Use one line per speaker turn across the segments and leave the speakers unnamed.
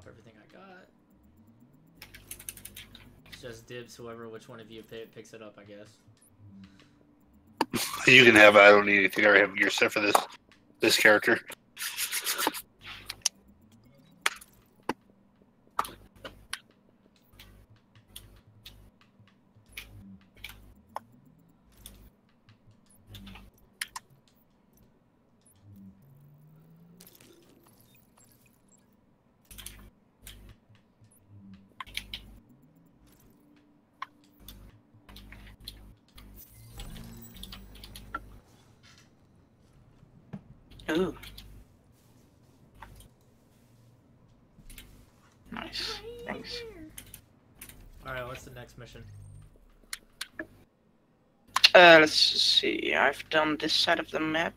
drop everything I got. It's just dibs which one of you picks it up, I guess.
You can have it. I don't need anything. I already have gear set for this character.
Ooh. Nice. Thanks.
Alright, what's the next mission?
Let's see. I've done this side of the map.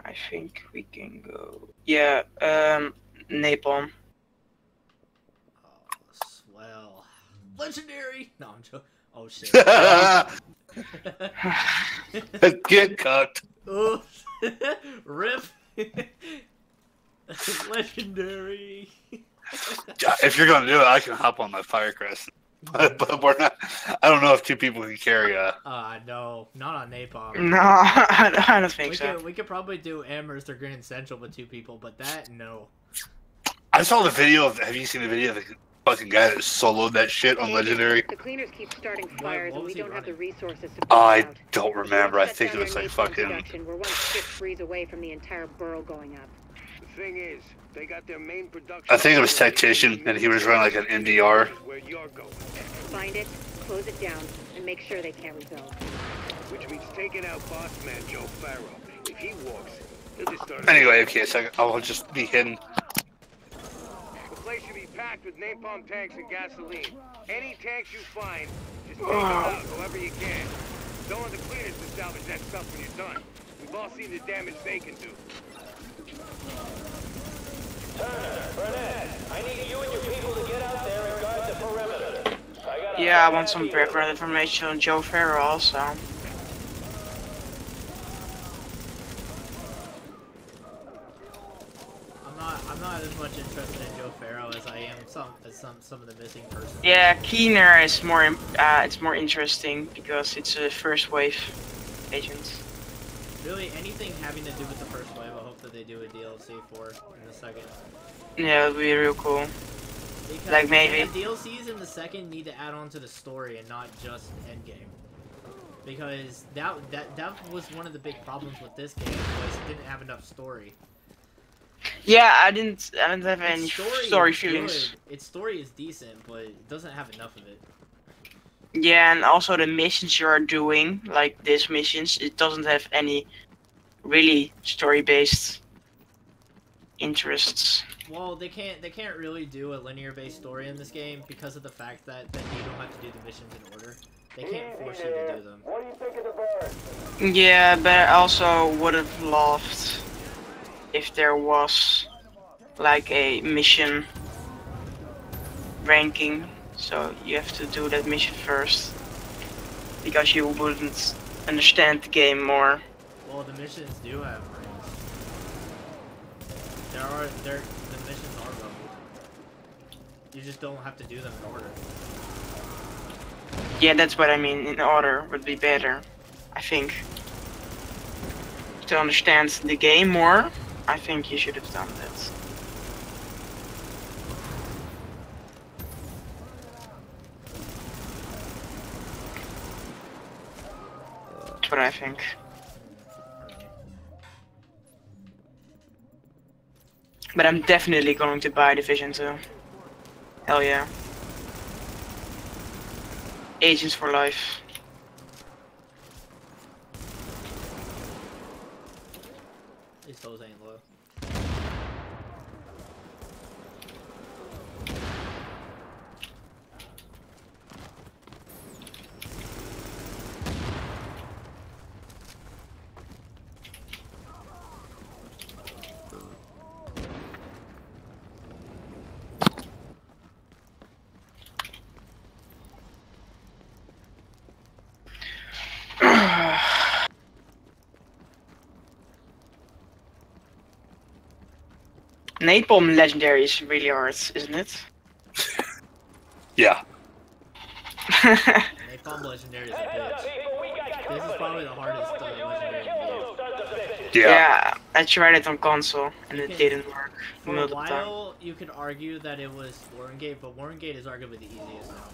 I think we can go. Yeah, napalm.
Oh, swell. Legendary! No, I'm joking. Oh shit.
Get cooked.
Oops. Rip. Legendary.
If you're gonna do it, I can hop on my Firecrest. But we're not. I don't know if two people can carry a.
No, not on napalm.
No, I don't think so.
We could probably do Amherst or Grand Central with two people, but that no.
I saw the video of. Have you seen the video of the fucking guy that soloed that shit on Legendary?
The cleaners keep starting fires, and we don't have the resources to put
I
it out.
don't remember. I think it was like fucking.
We're one shift freeze away from the entire borough going up.
The thing is, they got their main production.
I think it was Tactician, and he was running like an MDR.
Where you're going.
Find it, close it down, and make sure they can't rebuild.
Which means taking out boss man Joe Farrow. If he walks, he'll just start.
Anyway, okay, so I'll just be hidden.
The place should be packed with napalm tanks and gasoline. Any tanks you find, just take them out however you can. Don't let the cleaners to salvage that stuff when you're done. We've all seen the damage they can do.
Burnett, I need you and your people to get out there and guard the perimeter.
Yeah, I want some background information on Joe Farrow also.
I'm not as much interested in Joe Farrow as I am some of the missing persons.
Yeah, Keener is more it's more interesting because it's a first wave agent.
Really, anything having to do with the first wave, I hope that they do a DLC for in the second.
Yeah, it'd be real cool.
Because
like maybe
the DLCs in the second need to add on to the story and not just endgame. Because that was one of the big problems with this game was it didn't have enough story.
Yeah, I didn't have any story feelings.
Good. Its story is decent, but it doesn't have enough of it.
Yeah, and also the missions you are doing, like these missions, it doesn't have any really story-based interests.
Well, they can't really do a linear-based story in this game because of the fact that you don't have to do the missions in order. They can't force you to do them.
What do you think of the bird?
Yeah, but I also would have loved if there was like a mission ranking, so you have to do that mission first because you wouldn't understand the game more.
Well, the missions do have ranks. The missions are leveled. You just don't have to do them in order.
Yeah, that's what I mean. In order would be better, I think. To understand the game more, I think you should have done that. That's what I think. But I'm definitely going to buy Division 2. Hell yeah. Agents for life.
These hoes ain't low.
Napalm Legendary is really hard, isn't it?
Yeah.
Napalm Legendary is a bitch. This is probably the hardest Legendary in the game.
Yeah.
I tried it on console and
You
it
can-
didn't work
For a
multiple times.
while, you could argue that it was Warrengate, but Warrengate is arguably the easiest now.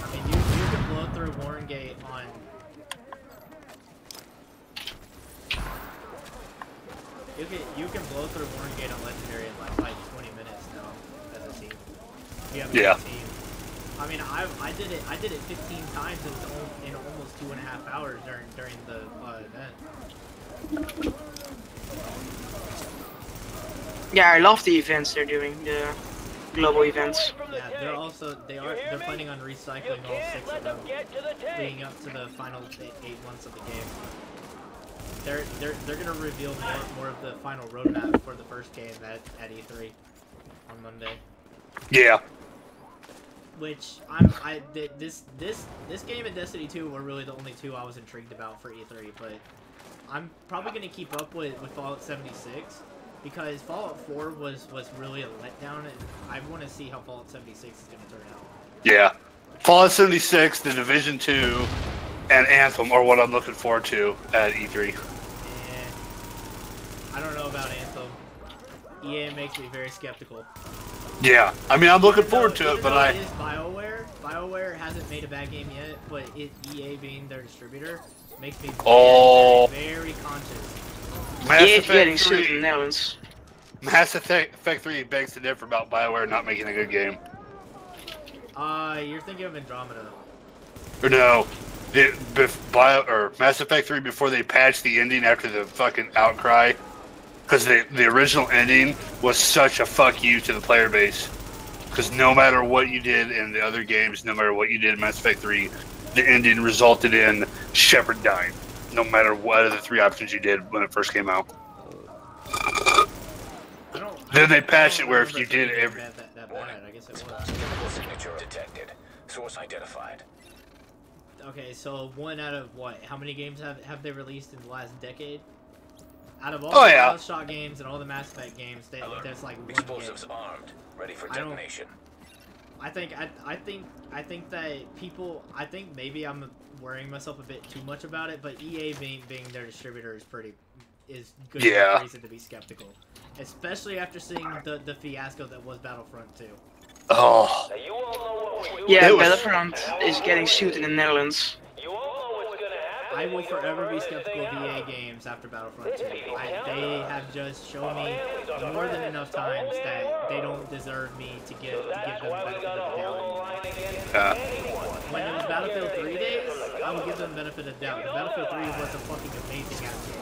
I mean, you can blow through Warrengate on... You can blow through Warrengate on Legendary in like 20 minutes now as a team. If you have a good team. I mean, I did it 15 times in almost 2.5 hours during the event.
Yeah, I love the events they're doing, the global events.
Yeah, they're planning on recycling all 6 of them leading up to the final 8 months of the game. They're gonna reveal more of the final roadmap for the first game at E3 on Monday.
Yeah.
Which this game and Destiny 2 were really the only 2 I was intrigued about for E3, but I'm probably gonna keep up with Fallout 76 because Fallout 4 was really a letdown, and I want to see how Fallout 76 is gonna turn out.
Yeah. Fallout 76, The Division 2, and Anthem are what I'm looking forward to at E3.
And I don't know about Anthem. EA makes me very skeptical.
Yeah. I mean, I'm looking forward to it, but
it is BioWare. BioWare hasn't made a bad game yet, but EA being their distributor makes me very conscious.
EA's getting sued in the Netherlands.
Mass Effect 3 begs to differ about BioWare not making a good game.
You're thinking of Andromeda.
Or no, Mass Effect 3 before they patched the ending after the fucking outcry, because the original ending was such a fuck you to the player base. Because no matter what you did in the other games, no matter what you did in Mass Effect 3, the ending resulted in Shepard dying. No matter what of the 3 options you did when it first came out. Then they patched it where if you did every...
That bad, I guess it was.
Chemical signature detected. Source identified.
Okay, so 1 out of what? How many games have they released in the last decade? Out of all the Bioshock games and all the Mass Effect games, there's like 1
Explosives
game.
armed, ready for detonation.
I think that people. I think maybe I'm worrying myself a bit too much about it, but EA being their distributor is good reason to be skeptical, especially after seeing the fiasco that was Battlefront 2.
Oh.
Yeah, Battlefront is getting sued in the Netherlands.
I will forever be skeptical of EA games after Battlefront 2. They have just shown me more than enough times that they don't deserve me to give them the benefit of the doubt anymore. When it was Battlefield 3 days, I would give them the benefit of the doubt. The Battlefield 3 was a fucking amazing ass game.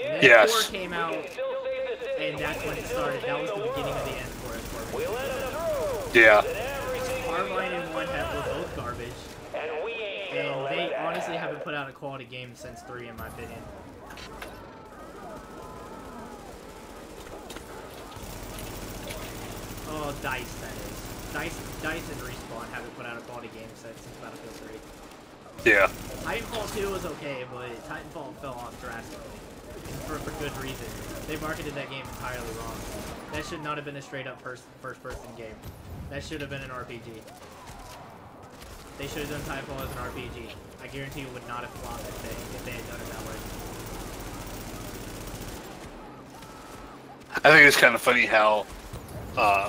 And then 4 came out, and that's when it started. That was the beginning of the end for it.
Yeah.
Carbine and 1 were both garbage. And they honestly haven't put out a quality game since 3, in my opinion. Oh, DICE, that is. DICE and Respawn haven't put out a quality game since Battlefield 3.
Yeah.
Titanfall 2 was okay, but Titanfall fell off drastically. And for good reason. They marketed that game entirely wrong. That should not have been a straight-up first-person game. That should have been an RPG. They should have done Titanfall as an RPG. I guarantee it would not have flopped if they had done it that way.
I think it's kind of funny how,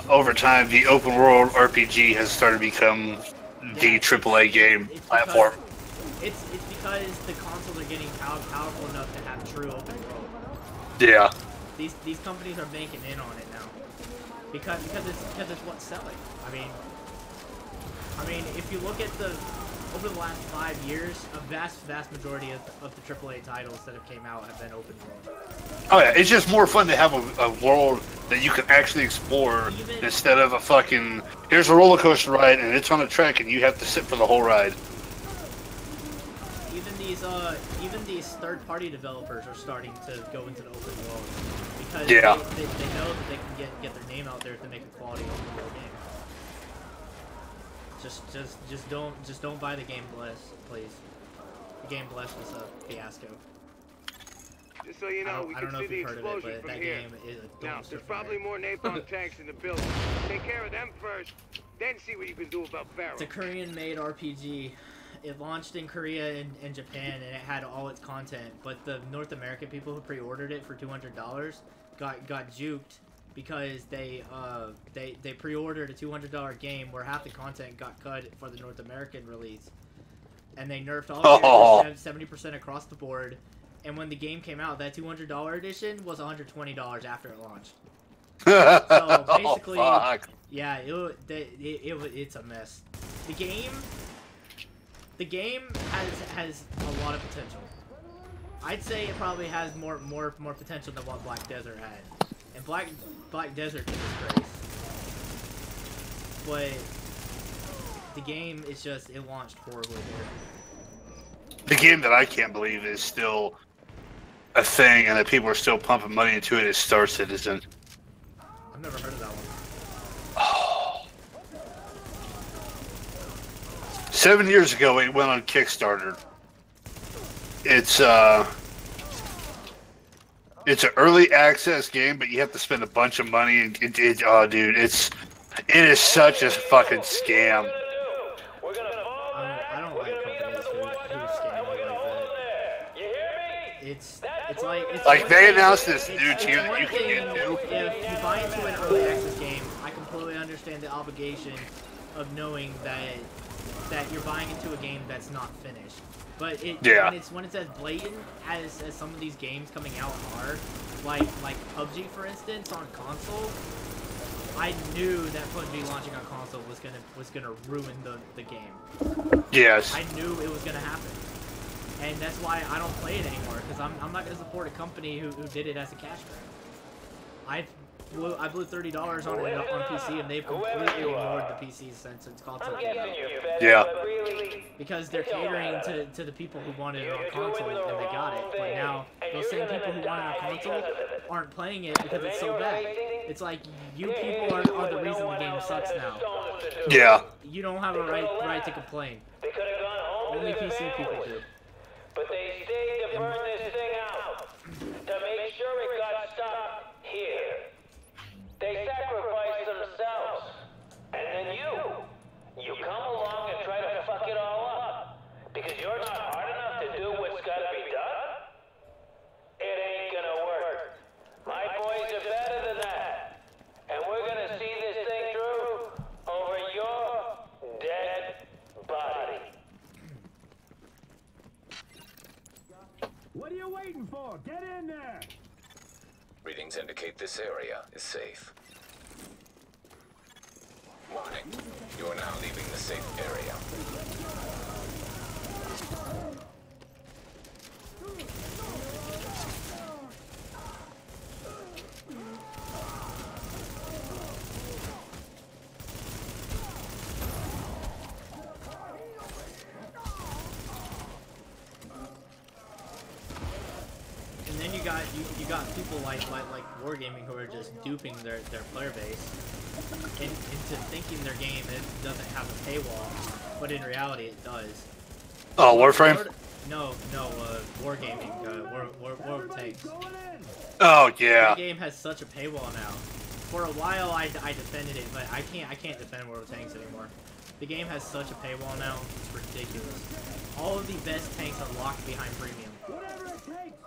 over time, the open world RPG has started to become the AAA game platform.
It's because the consoles are getting powerful enough to have true open world.
Yeah.
These companies are banking in on it now. Because it's what's selling. I mean, if you look at over the last 5 years, a vast majority of the AAA titles that have came out have been open world.
Oh yeah, it's just more fun to have a world that you can actually explore instead of a fucking, here's a roller coaster ride and it's on a track and you have to sit for the whole ride.
Even these third-party developers are starting to go into the open world because they know that they can get their name out there if they make a quality open world game. Just don't buy the game Bless, please. The game Bless was a fiasco.
Just so you know, we can see the explosion from here. Now, there's probably more napalm tanks in the building. Take care of them first, then see what you can do about Pharaoh.
It's a Korean-made RPG. It launched in Korea and Japan, and it had all its content. But the North American people who pre-ordered it for $200 got juked because they pre-ordered a $200 game where half the content got cut for the North American release, and they nerfed all the 70% across the board. And when the game came out, that $200 edition was $120 after it launched. So basically, yeah, it's a mess. The game has a lot of potential. I'd say it probably has more potential than what Black Desert had. And Black Desert took its grace. But the game is just, it launched horribly here.
The game that I can't believe is still a thing and that people are still pumping money into it is Star Citizen.
I've never heard of that one.
7 years ago, it went on Kickstarter. It's an early access game, but you have to spend a bunch of money. And oh, dude, it is such a fucking scam.
I don't like companies who scam you like that. It's
like they announced this new tier that you can get to.
If you buy into an early access game, I completely understand the obligation of knowing that you're buying into a game that's not finished. But when it's as blatant as some of these games coming out are, like PUBG for instance on console, I knew that PUBG launching on console was gonna ruin the game.
Yes.
I knew it was gonna happen, and that's why I don't play it anymore, because I'm not gonna support a company who did it as a cash grab. I blew $30 on it on PC, and they've completely ignored the PC since its console came out.
Yeah.
Because they're catering to the people who wanted it on console, and they got it. But now, those same people who wanted it on console aren't playing it because it's so bad. It's like, you people are the reason the game sucks now.
Yeah.
You don't have a right to complain. Only PC people do.
But they stayed to burn this thing out, to make sure it got stopped here. They sacrificed themselves, and then you come along and try to fuck it all up, because you're not hard enough to do what's gotta be done? It ain't gonna work. My boys are better than that, and we're gonna see this thing through over your dead body.
What are you waiting for? Get in there!
Readings indicate this area is safe. Warning. You are now leaving the safe area.
And then you got people like Wargaming who are just duping their player base into thinking their game doesn't have a paywall, but in reality it does.
Oh, Warframe?
No, Wargaming, War of Tanks.
Oh yeah.
The game has such a paywall now. For a while I defended it, but I can't defend World of Tanks anymore. The game has such a paywall now, it's ridiculous. All of the best tanks are locked behind premium.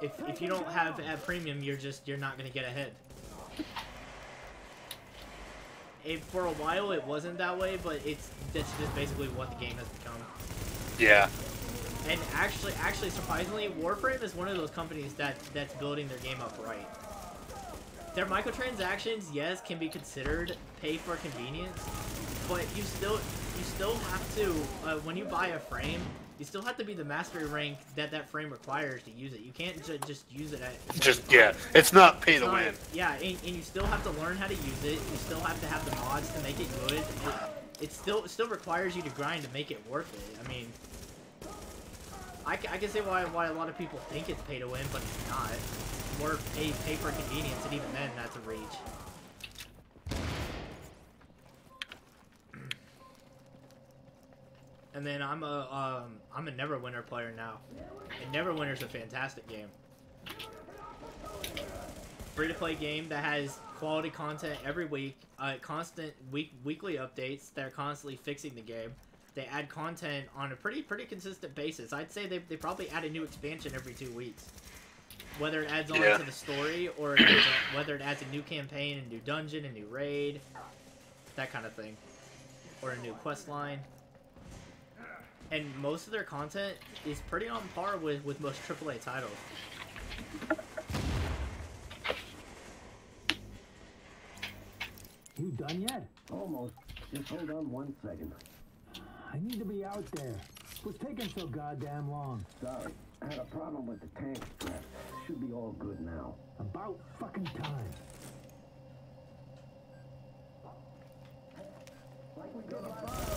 If you don't have at premium, you're not gonna get ahead. For a while it wasn't that way, but that's just basically what the game has become.
Yeah.
And actually surprisingly, Warframe is one of those companies that's building their game up right. Their microtransactions, yes, can be considered pay for convenience, but you still have to when you buy a frame, you still have to be the mastery rank that frame requires to use it. You can't just use it at
yeah. It's not pay to win.
Yeah, and you still have to learn how to use it. You still have to have the mods to make it good. It still requires you to grind to make it worth it. I mean, I can see why a lot of people think it's pay to win, but it's not. It's more pay for convenience, and even then, that's a reach. And then I'm a Neverwinter player now. And Neverwinter's a fantastic game. free-to-play game that has quality content every week, constant weekly updates. They're constantly fixing the game. They add content on a pretty consistent basis. I'd say they probably add a new expansion every 2 weeks. Whether it adds on to the story or whether it adds a new campaign, a new dungeon, a new raid, that kind of thing. Or a new quest line. And most of their content is pretty on par with most AAA titles.
You done yet?
Almost. Just hold on 1 second.
I need to be out there. What's taking so goddamn long?
Sorry. I had a problem with the tank strap. Should be all good now.
About fucking time.
Like we got a fire.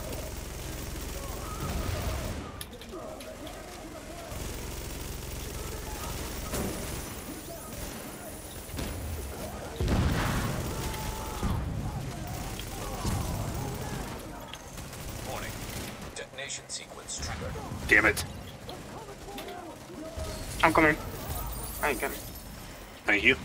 Detonation sequence triggered.
Damn it.
I'm coming. I can.
Thank you.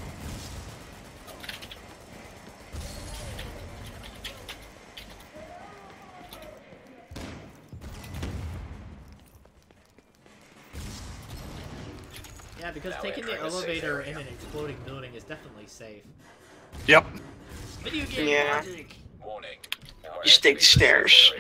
Yeah, because taking the elevator in an exploding building is definitely safe.
Yep.
Video game logic.
Warning.
Just take the stairs.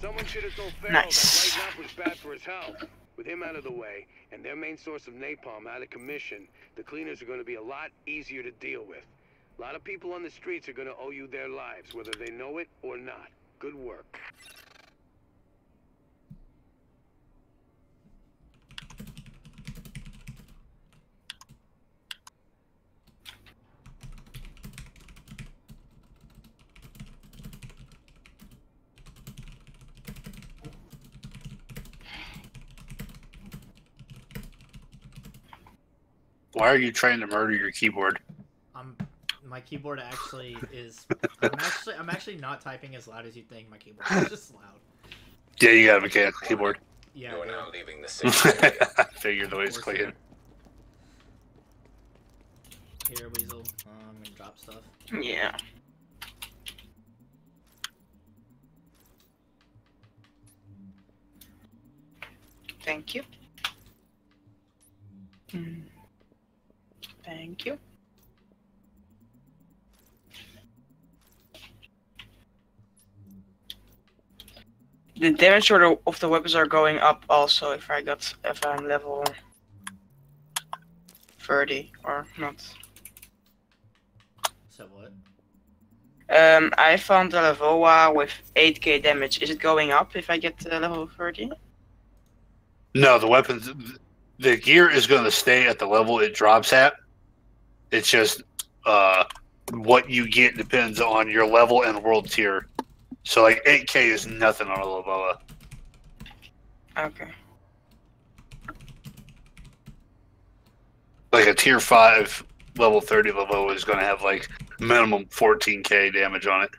Someone should have told Farrell
Nice.
that lighting up was bad for his health. With him out of the way, and their main source of napalm out of commission, the cleaners are going to be a lot easier to deal with. A lot of people on the streets are going to owe you their lives, whether they know it or not. Good work.
Why are you trying to murder your keyboard?
My keyboard actually is. I'm actually not typing as loud as you think. My keyboard is just loud.
Yeah, you got a mechanical keyboard.
Yeah.
You are
I do.
now leaving the safe area.
I figured the way it's clicking.
Here, Weasel. I'm gonna drop stuff.
Yeah. Thank you. Thank you. The damage order of the weapons are going up also if I'm level 30 or not.
So what?
I found a Lavoa with 8k damage. Is it going up if I get to level 30?
No, the weapons, the gear is going to stay at the level it drops at. It's just what you get depends on your level and world tier. So like 8k is nothing on a Lavoa.
Okay.
Like a tier 5 level 30 Lavoa is going to have like minimum 14k damage on it.